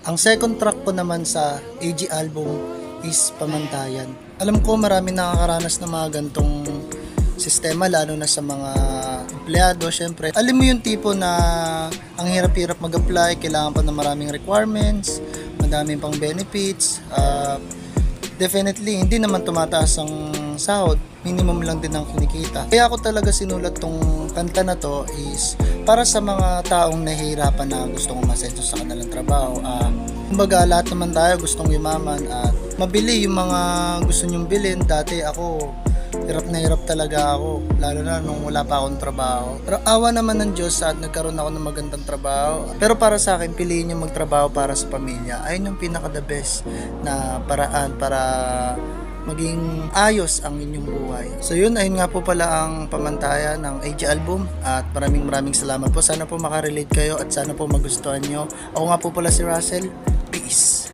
Ang second track ko naman sa AG album is Pamantayan. Alam ko marami nakakaranas ng mga gantong sistema, lalo na sa mga empleyado. Syempre, alam mo yung tipo na ang hirap-hirap mag-apply, kailangan pa ng maraming requirements, madaming pang benefits. Definitely, hindi naman tumataas ang sahod, minimum lang din ang kinikita. Kaya ako talaga sinulat tong kanta na to is para sa mga taong nahihirapan na gustong umasenso sa kanilang trabaho. Kumbaga, lahat naman tayo gustong yumaman at mabili yung mga gusto nyong bilhin. Dati ako, hirap na hirap talaga ako, lalo na nung wala pa akong trabaho. Pero awa naman ng Diyos at nagkaroon ako ng magandang trabaho. Pero para sa akin, piliin yung magtrabaho para sa pamilya. Ayun yung pinaka the best na paraan para maging ayos ang inyong buhay. So yun, ayun nga po pala ang Pamantayan ng AG album at maraming salamat po. Sana po makarelate kayo at sana po magustuhan nyo. Ako nga po pala si Russell. Peace!